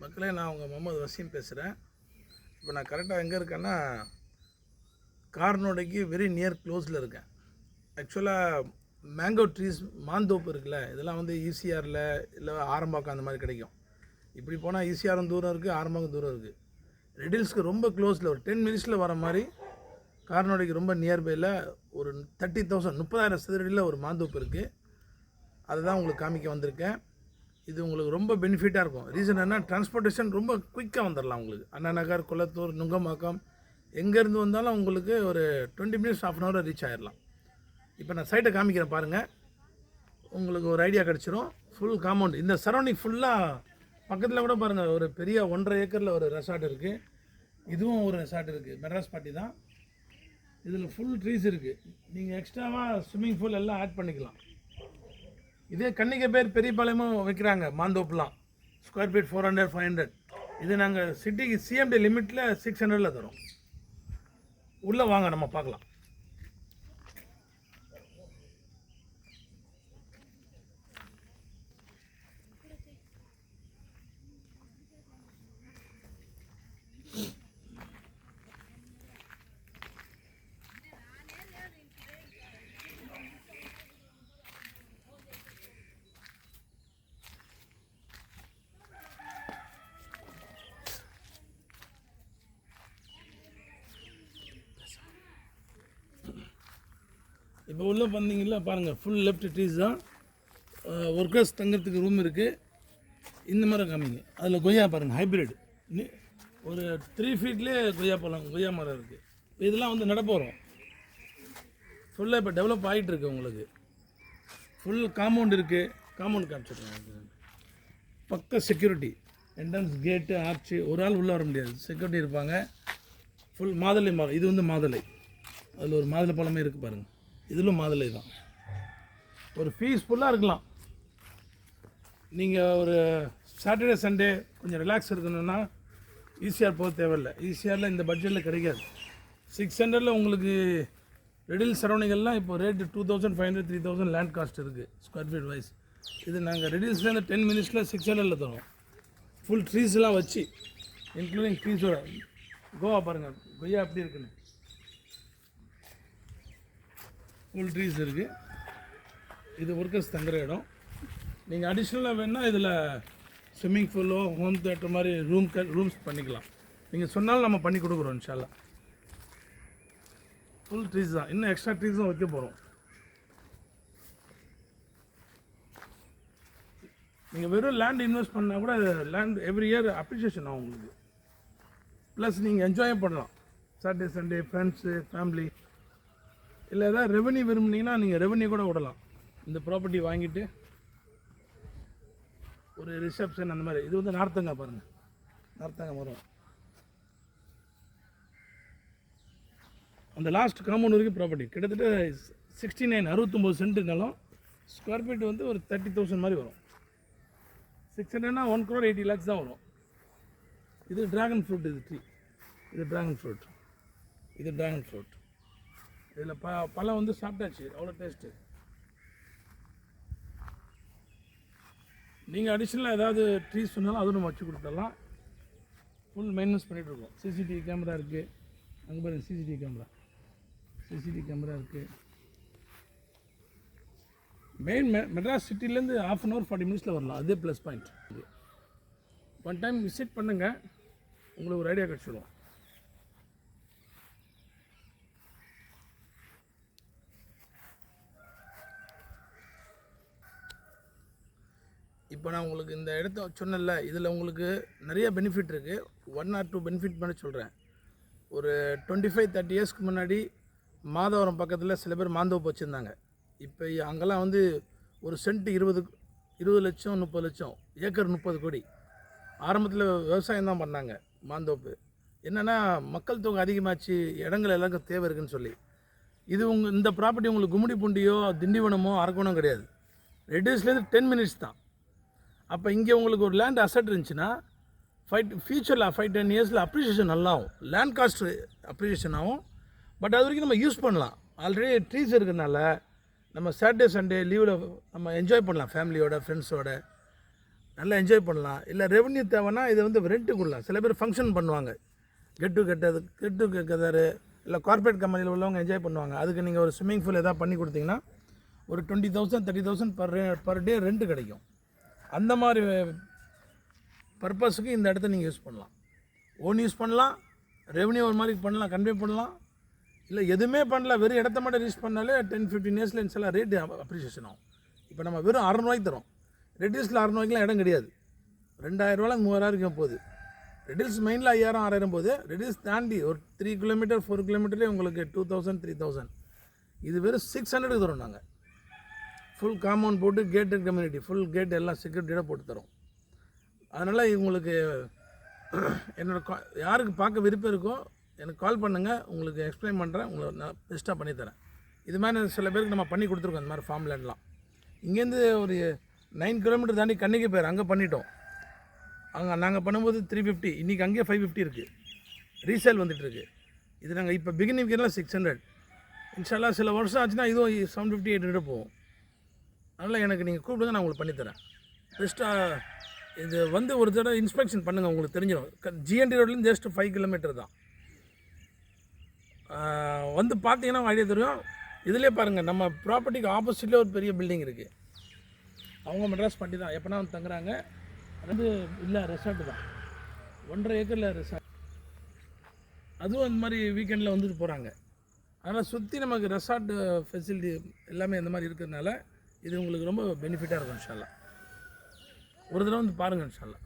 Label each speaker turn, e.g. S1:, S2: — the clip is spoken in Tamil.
S1: மக்களே, நான் உங்கள் முகமது வசீம் பேசுகிறேன். இப்போ நான் கரெக்டாக எங்கே இருக்கேன்னா, கார்னோடைக்கு வெரி நியர் க்ளோஸில் இருக்கேன். ஆக்சுவலாக மேங்கோ ட்ரீஸ் மாந்தோப்பு இருக்குல்ல, இதெல்லாம் வந்து ஈசிஆரில் இல்லை ஆரம்பாக்கம் அந்த மாதிரி கிடைக்கும். இப்படி போனால் ஈசிஆரும் தூரம் இருக்குது, ஆரம்பாக்கம் தூரம் இருக்குது. ரெடில்ஸ்க்கு ரொம்ப க்ளோஸில் ஒரு 10 மினிட்ஸில் வர மாதிரி கார்னோடைக்கு ரொம்ப நியர்பையில் ஒரு 30,000 30,000 சதுரடியில் ஒரு மாந்தோப்பு இருக்குது. அதை தான் உங்களுக்கு காமிக்க வந்திருக்கேன். இது உங்களுக்கு ரொம்ப பெனிஃபிட்டாக இருக்கும். ரீசன் என்ன, டிரான்ஸ்போர்ட்டேஷன் ரொம்ப குயிக்காக வந்துடலாம் உங்களுக்கு. அண்ணா நகர், கொளத்தூர், நுங்கம்பாக்கம் எங்கேருந்து வந்தாலும் உங்களுக்கு ஒரு 20 மினிட்ஸ் ½ அன் ஹவரில் ரீச் ஆகிடலாம். இப்போ நான் சைட்டை காமிக்கிறேன் பாருங்கள், உங்களுக்கு ஒரு ஐடியா கிடச்சிரும். ஃபுல் காம்பவுண்ட், இந்த சரௌண்டிங் ஃபுல்லாக பக்கத்தில் கூட பாருங்கள், ஒரு பெரிய 1.5 ஏக்கரில் ஒரு ரெசார்ட் இருக்குது. இதுவும் ஒரு ரெசார்ட் இருக்குது, மெட்ராஸ் பார்ட்டி தான். இதில் ஃபுல் ட்ரீஸ் இருக்குது. நீங்கள் எக்ஸ்ட்ராவாக ஸ்விம்மிங் பூல் எல்லாம் ஆட் பண்ணிக்கலாம். இதே கன்னிகை பேர் பெரியபாளையமும் வைக்கிறாங்க மாந்தோப்புலாம். Square feet 400 500. இது நாங்கள் சிட்டிக்கு சிஎம்டி லிமிட்டில் 600ல் தரோம். உள்ளே வாங்க, நம்ம பார்க்கலாம். இப்போ உள்ளே வந்தீங்களா பாருங்கள், ஃபுல் லெஃப்ட் ட்ரீஸ் தான். ஒர்க்கர்ஸ் தங்கிறதுக்கு ரூம் இருக்குது. இந்த மாதிரி காமிங்க. அதில் கொய்யா பாருங்கள், ஹைப்ரிட். ஒரு 3 ஃபீட்லேயே கொய்யா பழம், கொய்யா மரம் இருக்குது. இதெல்லாம் வந்து நடப்போகிறோம். ஃபுல்லாக இப்போ டெவலப் ஆகிட்டு இருக்கு. உங்களுக்கு ஃபுல் காம்பவுண்ட் இருக்குது. காம்பவுண்ட் காமிச்சிருக்கேன். பக்க செக்யூரிட்டி, என்ட்ரன்ஸ் கேட்டு, ஆர்ச்சு. ஒரு ஆள் உள்ளே வர முடியாது, செக்யூரிட்டி இருப்பாங்க. ஃபுல் மாதுளை மரம். இது வந்து மாதுளை. அதில் ஒரு மாதுளை பழமே இருக்குது பாருங்கள். இதிலும் மாதுளை தான். ஒரு பீஸ்ஃபுல்லாக இருக்கலாம். நீங்கள் ஒரு சாட்டர்டே சண்டே கொஞ்சம் ரிலாக்ஸ் இருக்கணும்னா ஈசிஆர் போக தேவையில்லை. ஈசிஆரில் இந்த பட்ஜெட்டில் கிடைக்காது. 600ல் உங்களுக்கு ரெடில் சரௌண்டிங்கெல்லாம் இப்போ ரேட்டு 2500 3000 லேண்ட் காஸ்ட் இருக்குது ஸ்கொயர் ஃபீட் வைஸ். இது நாங்கள் ரெடில்ஸ்லேருந்து 10 மினிட்ஸில் 600ல் தரோம். ஃபுல் ட்ரீஸ்லாம் வச்சு, இன்க்ளூடிங் ட்ரீஸோட. கோவா பாருங்கள், கொய்யா எப்படி இருக்குன்னு. ஃபுல் ட்ரீஸ் இருக்குது. இது ஒர்க்கர்ஸ் தங்குற இடம். நீங்கள் அடிஷ்னலாக வேணால் இதில் ஸ்விம்மிங் பூலோ, ஹோம் தேட்டர் மாதிரி ரூம்ஸ் பண்ணிக்கலாம். நீங்கள் சொன்னாலும் நம்ம பண்ணி கொடுக்குறோம் இன்ஷால்லா. ஃபுல் ட்ரீஸ் தான். இன்னும் எக்ஸ்ட்ரா ட்ரீஸ் தான் வைக்க போகிறோம். நீங்கள் வெறும் லேண்ட் இன்வெஸ்ட் பண்ணால் கூட லேண்ட் எவ்ரி இயர் அப்ரிஷியேஷன் ஆகும் உங்களுக்கு. ப்ளஸ் நீங்கள் என்ஜாயும் பண்ணலாம். சாட்டர்டே சண்டே ஃப்ரெண்ட்ஸு, ஃபேமிலி, இல்லை ஏதாவது ரெவன்யூ விரும்புனீங்கன்னா நீங்கள் ரெவன்யூ கூட விடலாம். இந்த ப்ராப்பர்ட்டி வாங்கிட்டு ஒரு ரிசப்ஷன் அந்த மாதிரி. இது வந்து நார்த்தங்காய் பாருங்கள், நார்த்தங்காய் மரம். அந்த லாஸ்ட் காம்பவுண்ட் வரைக்கும் ப்ராப்பர்ட்டி கிட்டத்தட்ட 69 சென்ட் நிலம். ஸ்கொயர் ஃபீட் வந்து ஒரு 30,000 மாதிரி வரும். 600னா 1 crore 80 lakhs தான் வரும். இது ட்ராகன் ஃப்ரூட். இது ட்ரீ, இது ட்ராகன் ஃப்ரூட். இது ட்ராகன் ஃப்ரூட். இதில் பழம் வந்து சாப்பிட்டாச்சு, அவ்வளோ டேஸ்ட்டு. நீங்கள் அடிஷ்னலாக ஏதாவது ட்ரீஸ் சொன்னாலும் அதுவும் நம்ம வச்சு கொடுத்துடலாம். ஃபுல் மெயின்டெனன்ஸ் பண்ணிகிட்ருக்கோம். சிசிடிவி கேமரா இருக்குது. அங்கே பாருங்கள், சிசிடிவி கேமரா இருக்குது. மெயின் மெட்ராஸ் சிட்டிலேருந்து ½ அன் ஹவர் 40 மினிட்ஸில் வரலாம். அதே plus point. One time visit பண்ணுங்கள், உங்களுக்கு ஒரு ஐடியா கிடச்சிடும். இப்போ நான் உங்களுக்கு இந்த இடத்த சொன்னேன்ல, இதில் உங்களுக்கு நிறைய பெனிஃபிட் இருக்குது. 1 or 2 பெனிஃபிட் பண்ண சொல்கிறேன். ஒரு 25-30 இயர்ஸ்க்கு முன்னாடி மாதவரம் பக்கத்தில் சில பேர் மாந்தோப்பு வச்சுருந்தாங்க. இப்போ அங்கெல்லாம் வந்து ஒரு சென்ட் 20 லட்சம் 30 லட்சம், ஏக்கர் 30 கோடி. ஆரம்பத்தில் விவசாயம் தான் பண்ணாங்க. மாந்தோப்பு என்னென்னா, மக்கள் தொகை அதிகமாச்சு, இடங்கள் எல்லாருக்கும் தேவை இருக்குதுன்னு சொல்லி. இது இந்த ப்ராப்பர்ட்டி உங்களுக்கு கும்மிடிப்பூண்டியோ, திண்டிவனமோ, அரக்கோணம் கிடையாது. ரெடியூஸ்லேருந்து 10 மினிட்ஸ் தான். அப்போ இங்கே உங்களுக்கு ஒரு லேண்ட் அசட் இருந்துச்சுன்னா ஃபியூச்சரில் 5-10 இயர்ஸில் அப்ரிஷியேஷன் நல்லா ஆகும். லேண்ட் காஸ்ட் அப்ரிஷியேஷன் ஆகும். பட் அது வரைக்கும் நம்ம யூஸ் பண்ணலாம். ஆல்ரெடி ட்ரீஸ் இருக்கிறதுனால நம்ம சாட்டர்டே சண்டே லீவில் நம்ம என்ஜாய் பண்ணலாம் ஃபேமிலியோட, ஃப்ரெண்ட்ஸோட. நல்லா என்ஜாய் பண்ணலாம். இல்லை ரெவன்யூ தேவைன்னா இதை வந்து ரெண்ட்டுக்குள்ள சில பேர் ஃபங்க்ஷன் பண்ணுவாங்க, கெட்டு கெட்டதர் இல்லை கார்பரேட் கம்பெனியில் உள்ளவங்க என்ஜாய் பண்ணுவாங்க. அதுக்கு நீங்கள் ஒரு ஸ்விம்மிங் பூல் எதாவது பண்ணி கொடுத்தீங்கன்னா ஒரு 20,000 30,000 பர் டே ரெண்ட்டு கிடைக்கும். அந்த மாதிரி பர்பஸுக்கு இந்த இடத்த நீங்கள் யூஸ் பண்ணலாம். ஓன் யூஸ் பண்ணலாம், ரெவன்யூ ஒரு மாதிரி பண்ணலாம், கன்வே பண்ணலாம். இல்லை எதுவுமே பண்ணல, வெறும் இடத்த மட்டும் ரீச் பண்ணாலே 10-15 இயர்ஸில் இன்ஷால்லா ரேட்டு அப்ரிஷியேஷன் ஆகும். இப்போ நம்ம வெறும் 600 தரோம். ரெட்டில்ஸில் 600 இடம் கிடையாது. 2000 3000 போகுது. ரெட்டில்ஸ் மெயினில் 5000 போகுது. ரெட்டில்ஸ் தாண்டி ஒரு 3 கிலோமீட்டர் 4 கிலோமீட்டரே உங்களுக்கு 2000 3000. இது வெறும் 600 தரோம். நாங்கள் ஃபுல் காம்பவுண்ட் போட்டு கேட்டட் கம்யூனிட்டி, ஃபுல் கேட் எல்லாம் செக்யூரிட்டியோட போட்டு தரோம். அதனால் உங்களுக்கு யாருக்கு பார்க்க விருப்பம் இருக்கோ எனக்கு கால் பண்ணுங்கள், உங்களுக்கு எக்ஸ்பிளைன் பண்ணுறேன், உங்களை நான் பெஸ்ட்டாக பண்ணித்தரேன். இது மாதிரி சில பேருக்கு நம்ம பண்ணி கொடுத்துருக்கோம். இந்த மாதிரி ஃபார்ம் லேண்ட்லாம் இங்கேருந்து ஒரு 9 கிலோமீட்டர் தாண்டி கன்னிக்கு பேர் அங்கே பண்ணிட்டோம். அங்கே நாங்கள் பண்ணும்போது 350, இன்றைக்கி அங்கேயே 550 இருக்குது. ரீசேல் வந்துட்டுருக்கு. இது நாங்கள் இப்போ பிகினிங்லாம் 600. இன்ஷால்லா சில வருஷம் ஆச்சுன்னா இதுவும் 750 800 போகும். அதனால் எனக்கு நீங்கள் கூப்பிடுங்க, நான் உங்களுக்கு பண்ணித்தரேன் பெஸ்ட்டாக. இது வந்து ஒரு தடவை இன்ஸ்பெக்ஷன் பண்ணுங்கள், உங்களுக்கு தெரிஞ்சிடும். ஜிஎன்டி ரோட்லேருந்து ஜஸ்ட் 5 கிலோமீட்டர் தான். வந்து பார்த்தீங்கன்னா ஐடியா தெரியும். இதிலே பாருங்கள், நம்ம ப்ராப்பர்ட்டிக்கு ஆப்போசிட்டில் ஒரு பெரிய பில்டிங் இருக்குது. அவங்க மெட்ராஸ் பட்டி தான், எப்போனா வந்து தங்குறாங்க. அது இல்லை ரெசார்ட்டு தான், 1.5 ஏக்கரில் ரெசார்ட். அதுவும் இந்த மாதிரி வீக்கெண்டில் வந்துட்டு போகிறாங்க. அதனால் சுற்றி நமக்கு ரெசார்ட்டு ஃபெசிலிட்டி எல்லாமே இந்த மாதிரி இருக்கிறதுனால இது உங்களுக்கு ரொம்ப பெனிஃபிட்டாக இருக்கும். இன்ஷா அல்லாஹ் ஒரு தடவை வந்து பாருங்கள். இன்ஷா அல்லாஹ்.